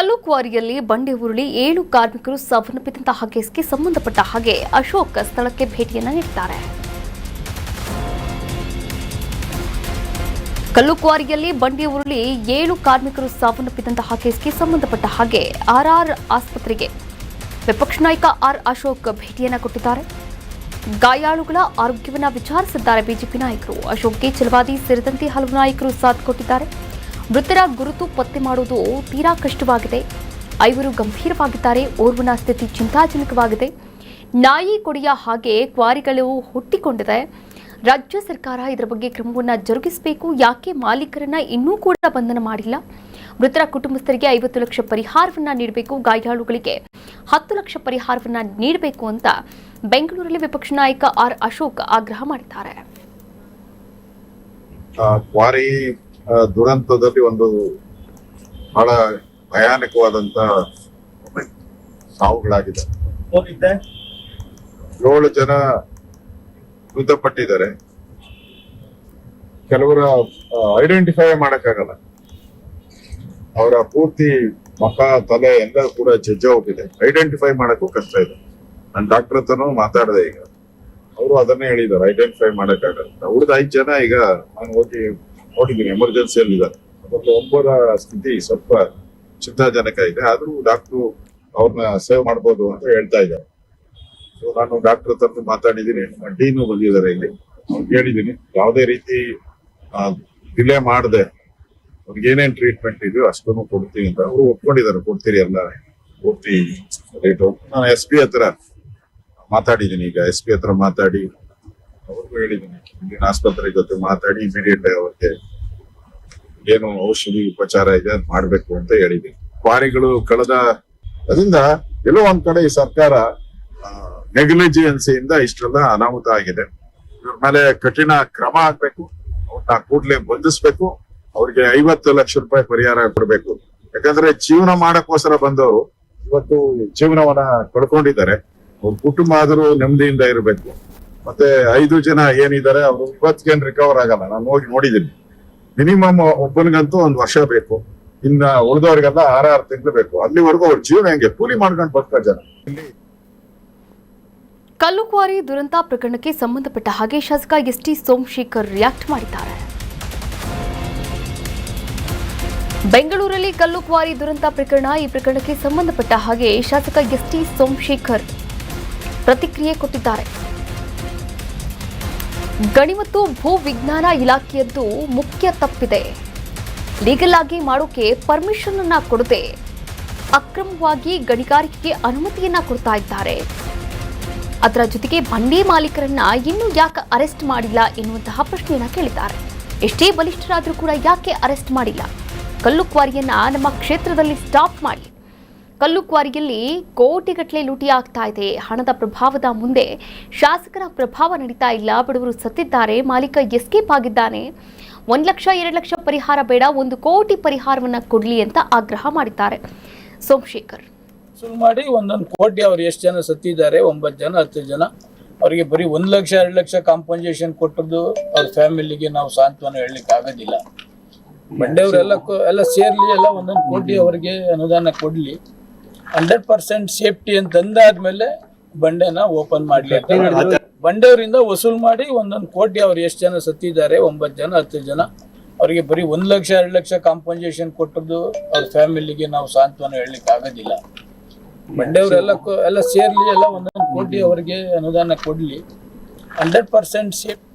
ಕಲ್ಲು ಕ್ವಾರಿಯಲ್ಲಿ ಬಂಡೆ ಉರುಳಿ 7 ಕಾರ್ಮಿಕರು ಸಾವನ್ನಪ್ಪಿದಂತಹ ಕೇಸ್ಗೆ ಸಂಬಂಧಪಟ್ಟ ಹಾಗೆ ಅಶೋಕ್ ಸ್ಥಳಕ್ಕೆ ಭೇಟಿಯನ್ನು ನೀಡಿದ್ದಾರೆ. ಕಲ್ಲು ಕ್ವಾರಿಯಲ್ಲಿ ಬಂಡೆ ಉರುಳಿ 7 ಕಾರ್ಮಿಕರು ಸಾವನ್ನಪ್ಪಿದಂತಹ ಕೇಸ್ಗೆ ಸಂಬಂಧಪಟ್ಟ ಹಾಗೆ ಆರ್ಆರ್ ಆಸ್ಪತ್ರೆಗೆ ವಿಪಕ್ಷ ನಾಯಕ ಆರ್ ಅಶೋಕ್ ಭೇಟಿಯನ್ನು ಕೊಟ್ಟಿದ್ದಾರೆ. ಗಾಯಾಳುಗಳ ಆರೋಗ್ಯವನ್ನು ವಿಚಾರಿಸಿದ್ದಾರೆ ಬಿಜೆಪಿ ನಾಯಕರು. ಅಶೋಕ್ಗೆ ಛಲವಾದಿ ಸೇರಿದಂತೆ ಹಲವು ನಾಯಕರು ಸಾಥ್ ಕೊಟ್ಟಿದ್ದಾರೆ. ಮೃತರ ಗುರುತು ಪತ್ತೆ ಮಾಡುವುದು ತೀರಾ ಕಷ್ಟವಾಗಿದೆ. 5 ಗಂಭೀರವಾಗಿದ್ದಾರೆ. ಓರ್ವನ ಸ್ಥಿತಿ ಚಿಂತಾಜನಕವಾಗಿದೆ. ನಾಯಿ ಕೊಡಿಯ ಹಾಗೆ ಕ್ವಾರಿಗಳು ಹುಟ್ಟಿಕೊಂಡಿದೆ. ರಾಜ್ಯ ಸರ್ಕಾರ ಇದರ ಬಗ್ಗೆ ಕ್ರಮವನ್ನು ಜರುಗಿಸಬೇಕು. ಯಾಕೆ ಮಾಲೀಕರನ್ನ ಇನ್ನೂ ಕೂಡ ಬಂಧನ ಮಾಡಿಲ್ಲ? ಮೃತರ ಕುಟುಂಬಸ್ಥರಿಗೆ 50 ಲಕ್ಷ ಪರಿಹಾರವನ್ನ ನೀಡಬೇಕು. ಗಾಯಾಳುಗಳಿಗೆ 10 ಲಕ್ಷ ಪರಿಹಾರವನ್ನ ನೀಡಬೇಕು ಅಂತ ಬೆಂಗಳೂರಲ್ಲಿ ವಿಪಕ್ಷ ನಾಯಕ ಆರ್ ಅಶೋಕ್ ಆಗ್ರಹ ಮಾಡಿದ್ದಾರೆ. ಕ್ವಾರಿ ದುರಂತದಲ್ಲಿ ಒಂದು ಬಹಳ ಭಯಾನಕವಾದಂತ ಸಾವುಗಳಾಗಿದೆ. 7 ಜನ ಮೃತಪಟ್ಟಿದ್ದಾರೆ. ಕೆಲವರ ಐಡೆಂಟಿಫೈ ಮಾಡಕ್ಕಾಗಲ್ಲ. ಅವರ ಪೂರ್ತಿ ಮುಖ ತಲೆ ಎಲ್ಲ ಕೂಡ ಜಜ್ಜ ಹೋಗಿದೆ. ಐಡೆಂಟಿಫೈ ಮಾಡಕ್ಕೂ ಕಷ್ಟ ಇದೆ. ನಾನು ಡಾಕ್ಟರ್ ಹತ್ರನೂ ಮಾತಾಡಿದೆ. ಈಗ ಅವರು ಅದನ್ನೇ ಹೇಳಿದ್ದಾರೆ, ಐಡೆಂಟಿಫೈ ಮಾಡಕ್ಕಾಗಲ್ಲ. ಉಳಿದ 5 ಜನ ಈಗ ನಾನು ಹೋಗಿ ನೋಡಿದ್ದೀನಿ, ಎಮರ್ಜೆನ್ಸಿಯಲ್ಲಿ ಇದ್ದಾರೆ. ಅದರಲ್ಲಿ 9ರ ಸ್ಥಿತಿ ಸ್ವಲ್ಪ ಚಿಂತಾಜನಕ ಇದೆ. ಆದ್ರೂ ಡಾಕ್ಟ್ರು ಅವ್ರನ್ನ ಸೇವ್ ಮಾಡ್ಬೋದು ಅಂತ ಹೇಳ್ತಾ ಇದ್ದಾರೆ. ಸೊ ನಾನು ಡಾಕ್ಟರ್ ಹತ್ರ ಮಾತಾಡಿದ್ದೀನಿ. ಡೀನು ಬಂದಿದ್ದಾರೆ ಇಲ್ಲಿ. ಅವ್ರಿಗೆ ಹೇಳಿದ್ದೀನಿ ಯಾವುದೇ ರೀತಿ ಡಿಲೇ ಮಾಡದೆ ಅವ್ರಿಗೆ ಏನೇನ್ ಟ್ರೀಟ್ಮೆಂಟ್ ಇದೆಯೋ ಅಷ್ಟನ್ನು ಕೊಡ್ತೀನಿ ಅಂತ. ಅವರು ಒಪ್ಕೊಂಡಿದ್ದಾರೆ, ಕೊಡ್ತೀರಿ ಎಲ್ಲ ಪೂರ್ತಿ ರೇಟು. ನಾನು SP ಹತ್ರ ಮಾತಾಡಿದ್ದೀನಿ. ಈಗ SP ಹತ್ರ ಮಾತಾಡಿ ಅವ್ರಿಗೂ ಹೇಳಿದ್ದೀನಿ, ಇಲ್ಲಿನ ಆಸ್ಪತ್ರೆ ಜೊತೆ ಮಾತಾಡಿ ಇಮಿಡಿಯೇಟ್ ಅವ್ರಿಗೆ ಏನು ಔಷಧಿ ಉಪಚಾರ ಇದೆ ಅದ್ ಮಾಡ್ಬೇಕು ಅಂತ ಹೇಳಿದ್ದೀನಿ. ಕ್ವಾರಿಗಳು ಕಳೆದ ಅದರಿಂದ ಎಲ್ಲೋ ಒಂದ್ ಕಡೆ ಈ ಸರ್ಕಾರ ನೆಗ್ಲಿಜಿಯನ್ಸಿಯಿಂದ ಇಷ್ಟೆಲ್ಲ ಅನಾಹುತ ಆಗಿದೆ. ಇವ್ರ ಮೇಲೆ ಕಠಿಣ ಕ್ರಮ ಆಗ್ಬೇಕು. ಅವ್ರನ್ನ ಕೂಡ್ಲೆ ಬಂಧಿಸ್ಬೇಕು. ಅವ್ರಿಗೆ 50 ಲಕ್ಷ ರೂಪಾಯಿ ಪರಿಹಾರ ಕೊಡ್ಬೇಕು. ಯಾಕಂದ್ರೆ ಜೀವನ ಮಾಡಕ್ಕೋಸ್ಕರ ಬಂದವರು ಇವತ್ತು ಜೀವನವನ್ನ ಕಳ್ಕೊಂಡಿದ್ದಾರೆ. ಅವ್ರ ಕುಟುಂಬ ಆದ್ರೂ ನೆಮ್ಮದಿಯಿಂದ ಇರಬೇಕು. ಮತ್ತೆ 5 ಜನ ಏನಿದ್ದಾರೆ ಅವರು ಇವತ್ತಿಗೇನು ರಿಕವರ್ ಆಗಲ್ಲ. ನಾನು ಹೋಗಿ ನೋಡಿದ್ದೀನಿ. ಮಿನಿಮಮ್ ಒಬ್ಬನಿಗಂತೂ 1 ವರ್ಷ ಬೇಕು. ಇನ್ನ ಉಳಿದವ್ರಿಗೆಲ್ಲ 6 ತಿಂಗಳು ಬೇಕು. ಅಲ್ಲಿವರೆಗೂ ಅವ್ರ ಜೀವನ ಹೆಂಗೆ ಕೂಲಿ ಮಾಡ್ಕೊಂಡು ಬರ್ತಾರೆ ಜನ. ಕಲ್ಲು ಕ್ವಾರಿ ದುರಂತ ಪ್ರಕರಣಕ್ಕೆ ಸಂಬಂಧಪಟ್ಟ ಹಾಗೆ ಶಾಸಕ ST ಸೋಮಶೇಖರ್ ರಿಯಾಕ್ಟ್ ಮಾಡಿದ್ದಾರೆ. ಬೆಂಗಳೂರಲ್ಲಿ ಕಲ್ಲು ಕ್ವಾರಿ ದುರಂತ ಪ್ರಕರಣ, ಈ ಪ್ರಕರಣಕ್ಕೆ ಸಂಬಂಧಪಟ್ಟ ಹಾಗೆ ಶಾಸಕ ST ಸೋಮಶೇಖರ್ ಪ್ರತಿಕ್ರಿಯೆ ಕೊಟ್ಟಿದ್ದಾರೆ. ಗಣಿ ಮತ್ತು ಭೂ ವಿಜ್ಞಾನ ಇಲಾಖೆಯದ್ದು ಮುಖ್ಯ ತಪ್ಪಿದೆ. ಲೀಗಲ್ ಆಗಿ ಮಾಡೋಕೆ ಪರ್ಮಿಷನ್ ಅನ್ನ ಕೊಡದೆ ಅಕ್ರಮವಾಗಿ ಗಣಿಗಾರಿಕೆಗೆ ಅನುಮತಿಯನ್ನ ಕೊಡ್ತಾ ಇದ್ದಾರೆ. ಅದರ ಜೊತೆಗೆ ಬಂಡೆ ಮಾಲೀಕರನ್ನ ಇನ್ನೂ ಯಾಕೆ ಅರೆಸ್ಟ್ ಮಾಡಿಲ್ಲ ಎನ್ನುವಂತಹ ಪ್ರಶ್ನೆಯನ್ನ ಕೇಳಿದ್ದಾರೆ. ಎಷ್ಟೇ ಬಲಿಷ್ಠರಾದರೂ ಕೂಡ ಯಾಕೆ ಅರೆಸ್ಟ್ ಮಾಡಿಲ್ಲ? ಕಲ್ಲು ಕ್ವಾರಿಯನ್ನ ನಮ್ಮ ಕ್ಷೇತ್ರದಲ್ಲಿ ಸ್ಟಾಪ್ ಮಾಡಿ. ಕಲ್ಲು ಕ್ವಾರಿಯಲ್ಲಿ ಕೋಟಿಗಟ್ಟಲೆ ಲೂಟಿ ಆಗ್ತಾ ಇದೆ. ಹಣದ ಪ್ರಭಾವದ ಮುಂದೆ ಶಾಸಕರ ಪ್ರಭಾವ ನಡೀತಾ ಇಲ್ಲ. ಬಡವರು ಸತ್ತಿದ್ದಾರೆ. ಮಾಲೀಕ ಎಸ್ಕೇಪ್ ಆಗಿದ್ದಾನೆ. 1 ಲಕ್ಷ 2 ಲಕ್ಷ ಪರಿಹಾರ ಬೇಡ, 1 ಕೋಟಿ ಪರಿಹಾರವನ್ನ ಕೊಡ್ಲಿ ಅಂತ ಆಗ್ರಹ ಮಾಡಿದ್ದಾರೆ ಸೋಮಶೇಖರ್. ಶುರು ಮಾಡಿ 1 ಕೋಟಿ ಅವ್ರು ಎಷ್ಟು ಜನ ಸತ್ತಿದ್ದಾರೆ, 9 ಜನ 10 ಜನ ಅವರಿಗೆ ಬರೀ 1 ಲಕ್ಷ 2 ಲಕ್ಷ ಕಾಂಪನ್ಸೇಷನ್ ಕೊಟ್ಟದ್ದು ಅವ್ರ ಫ್ಯಾಮಿಲಿಗೆ ನಾವು ಸಾಂತ್ವನ ಹೇಳಲಿಕ್ಕೆ ಆಗೋದಿಲ್ಲ. ಬಂಡೆಯವರೆಲ್ಲ ಸೇರ್ಲಿ, ಎಲ್ಲ 1 ಕೋಟಿ ಅವರಿಗೆ ಅನುದಾನ ಕೊಡ್ಲಿ. 100% ಸೇಫ್ಟಿ ಅಂತ ಅಂದಾದ್ಮೇಲೆ ಬಂಡೆನ ಓಪನ್ ಮಾಡ್ಲಿ. ಬಂಡೆಯವರಿಂದ ವಸೂಲ್ ಮಾಡಿ 1 ಕೋಟಿ ಅವ್ರು ಎಷ್ಟು ಜನ ಸತ್ತಿದ್ದಾರೆ, 9 ಜನ 10 ಜನ ಅವರಿಗೆ ಬರೀ 1 ಲಕ್ಷ 2 ಲಕ್ಷ ಕಾಂಪನ್ಸೇಷನ್ ಕೊಟ್ಟದ್ದು ಅವ್ರ ಫ್ಯಾಮಿಲಿಗೆ ನಾವು ಸಾಂತ್ವನ ಹೇಳಲಿಕ್ಕೆ ಆಗೋದಿಲ್ಲ. ಬಂಡೆಯವರೆಲ್ಲ ಸೇರ್ಲಿ, ಎಲ್ಲ 1 ಕೋಟಿ ಅವರಿಗೆ ಅನುದಾನ ಕೊಡ್ಲಿ. 100% ಸೇಫ್ಟಿ